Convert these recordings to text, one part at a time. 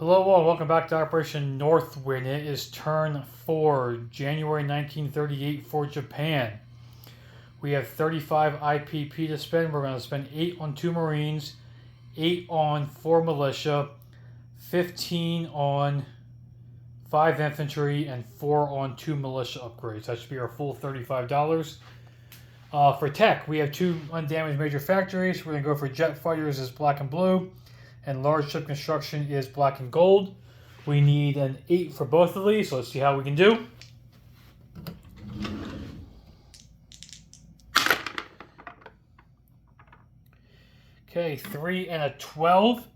Hello all, welcome back to Operation Northwind. It is turn 4, January 1938 for Japan. We have 35 IPP to spend. We're going to spend 8 on 2 Marines, 8 on 4 Militia, 15 on 5 Infantry, and 4 on 2 Militia upgrades. That should be our full $35. For tech, we have 2 undamaged major factories. We're going to go for jet fighters as black and blue, and large ship construction is black and gold. We need an 8 for both of these, so let's see how we can do. Okay, 3 and a 12.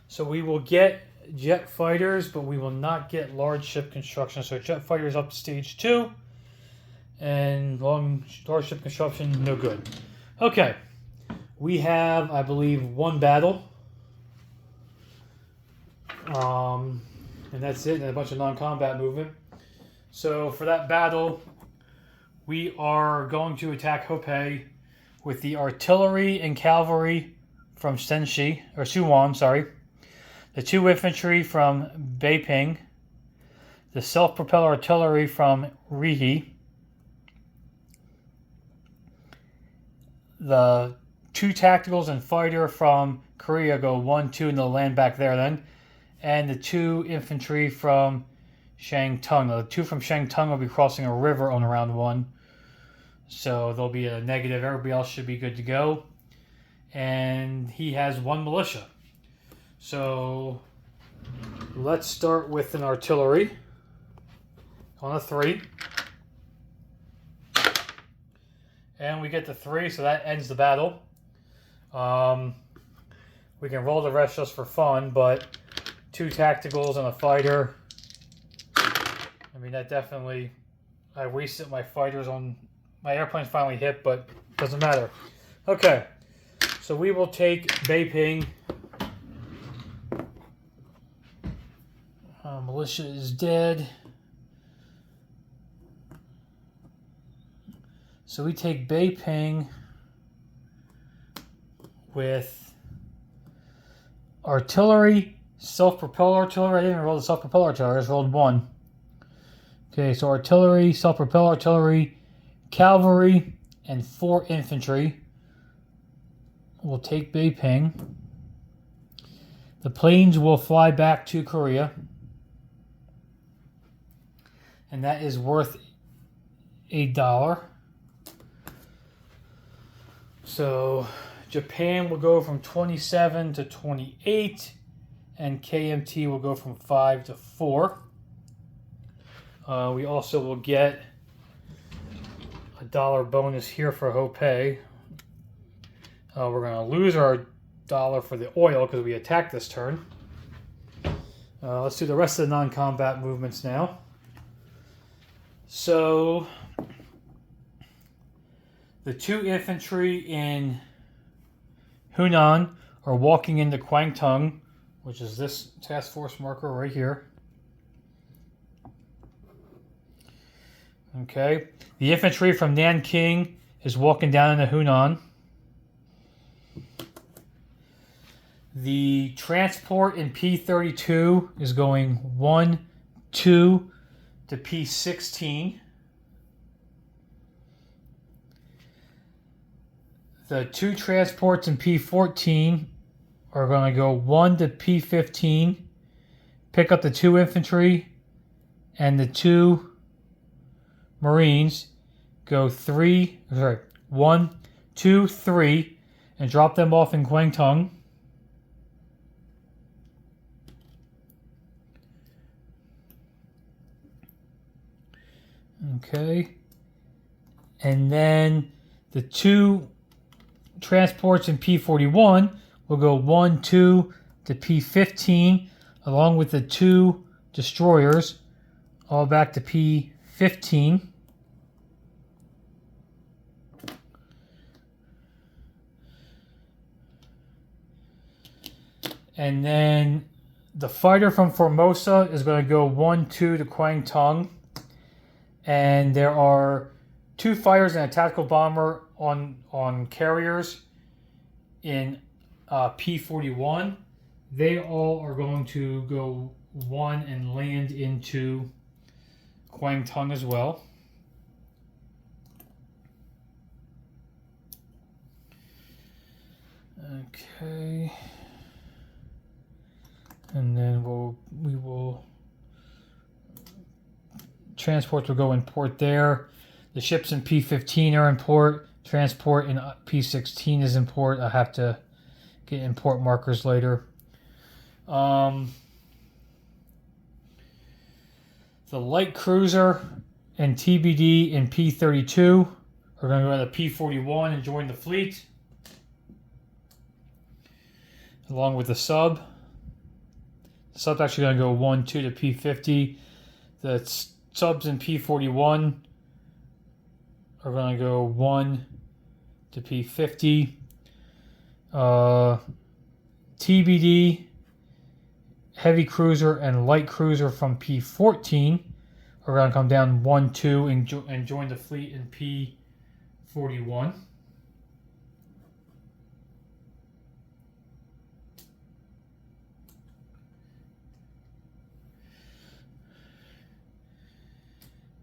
So we will get jet fighters, but we will not get large ship construction. So jet fighters up to stage 2. And large ship construction, no good. Okay, we have, I believe, 1 battle. And that's it, and a bunch of non-combat movement. So for that battle, we are going to attack Hopei with the artillery and cavalry from Suwon, sorry. The 2 infantry from Beiping. The self-propelled artillery from Rihi. The 2 tacticals and fighter from Korea go 1, 2, and they'll land back there then. And the 2 infantry from Shangtung. The 2 from Shangtung will be crossing a river on round 1. So there'll be a negative. Everybody else should be good to go. And he has 1 militia. So let's start with an artillery on a 3. And we get the 3, so that ends the battle. We can roll the rest just for fun, but 2 tacticals and a fighter. I mean, that definitely... I wasted my fighters on... My airplanes finally hit, but doesn't matter. Okay, so we will take Beiping. Militia is dead. So we take Beiping with artillery, self-propelled artillery. I didn't even roll the self-propelled artillery. I just rolled 1. Okay, so artillery, self-propelled artillery, cavalry, and 4 infantry. We'll take Beiping. The planes will fly back to Korea. And that is worth $1. So Japan will go from 27 to 28. And KMT will go from 5 to 4. We also will get $1 bonus here for Hopei. We're going to lose our $1 for the oil because we attacked this turn. Let's do the rest of the non-combat movements now. So the 2 infantry in Hunan are walking into Kwangtung, which is this task force marker right here. Okay. The infantry from Nanking is walking down into Hunan. The transport in P32 is going 1, 2 to P16. The 2 transports in P14 are going to go 1 to P15, pick up the 2 infantry, and the 2 Marines, go 1, 2, 3, and drop them off in Kwangtung. Okay. And then the 2 transports in P41 will go 1, 2 to P15, along with the 2 destroyers, all back to P15. And then the fighter from Formosa is going to go 1, 2 to Kwangtung. And there are 2 fighters and a tactical bomber on carriers in P41. They all are going to go 1 and land into Kwangtung as well. Okay. And then we will transports will go in port there. The ships in P15 are in port. Transport in P16 is in port. I have to get import markers later. The light cruiser and TBD in P32 are going to go to P41 and join the fleet, along with the sub. The sub's actually going to go 1, 2 to P50. The subs in P41 are going to go 1 to P50. TBD, heavy cruiser, and light cruiser from P14 are going to come down 1, 2 and join the fleet in P41.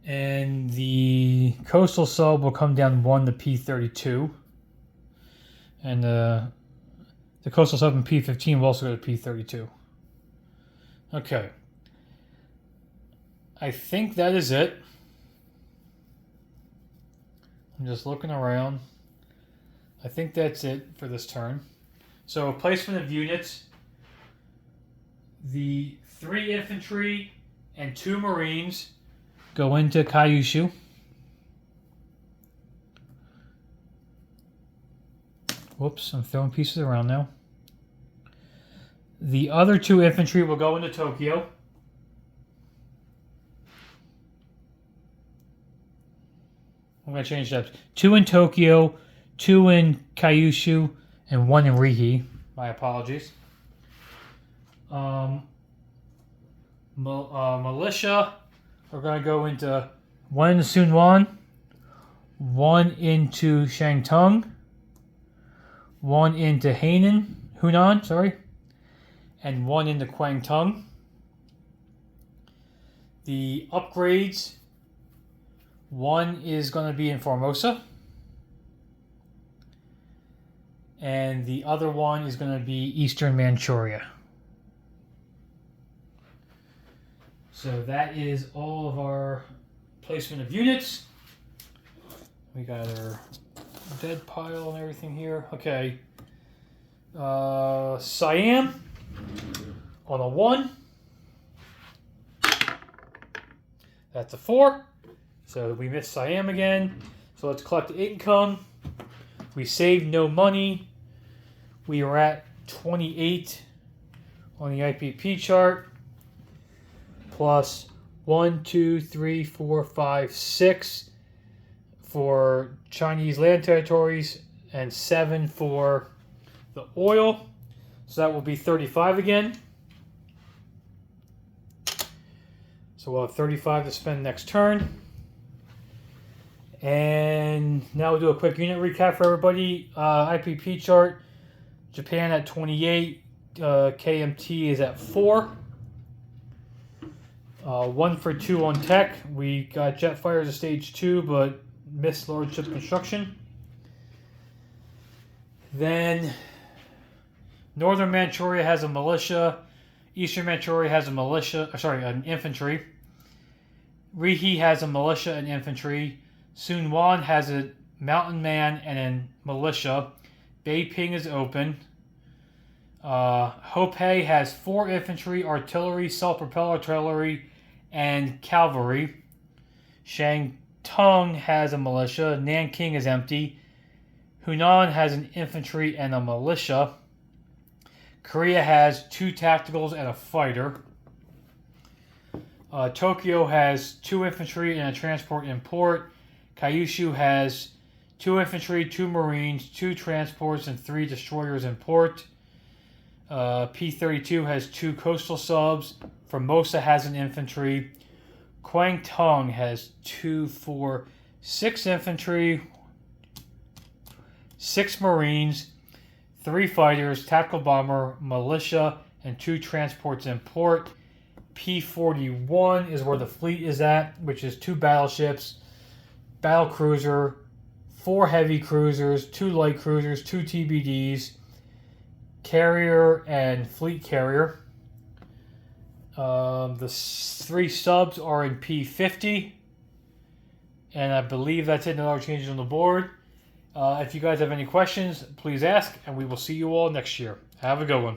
And the coastal sub will come down 1 to P32. And the coastal sub in P15 will also go to P32. Okay. I think that is it. I'm just looking around. I think that's it for this turn. So placement of units. The 3 infantry and 2 marines go into Kyushu. Whoops, I'm throwing pieces around now. The other 2 infantry will go into Tokyo. I'm going to change that. 2 in Tokyo, 2 in Kyushu, and 1 in Rihi. My apologies. Militia are going to go into 1 into Sunwon, 1 into Shangtung, 1 into Hunan, and 1 into Kwangtung. The upgrades, 1 is going to be in Formosa, and the other 1 is going to be Eastern Manchuria. So that is all of our placement of units. We got our dead pile and everything here. Okay. Siam on a 1. That's a 4. So we missed Siam again. So let's collect income. We saved no money. We are at 28 on the IPP chart. Plus 1, 2, 3, 4, 5, 6 for Chinese land territories and 7 for the oil. So that will be 35 again. So we'll have 35 to spend next turn. And now we'll do a quick unit recap for everybody. IPP chart, Japan at 28, KMT is at 4. 1 for 2 on tech. We got Jetfires at stage 2, but missed large ship construction. Then Northern Manchuria has a militia. Eastern Manchuria has an infantry. Rihi has a militia and infantry. Sunwon has a mountain man and a militia. Beiping is open. Hopei has 4 infantry, artillery, self-propelled artillery, and cavalry. Shangtung has a militia. Nanking is empty. Hunan has an infantry and a militia. Korea has 2 tacticals and a fighter. Tokyo has 2 infantry and a transport in port. Kyushu has 2 infantry, 2 marines, 2 transports, and 3 destroyers in port. P32 has 2 coastal subs. Formosa has an infantry. Kwangtung has 2, 4, 6 infantry, 6 marines, 3 fighters, tactical bomber, militia, and 2 transports in port. P-41 is where the fleet is at, which is 2 battleships, battle cruiser, 4 heavy cruisers, 2 light cruisers, 2 TBDs, carrier and fleet carrier. The 3 subs are in P-50. And I believe that's it. No other changes on the board. If you guys have any questions, please ask, and we will see you all next year. Have a good one.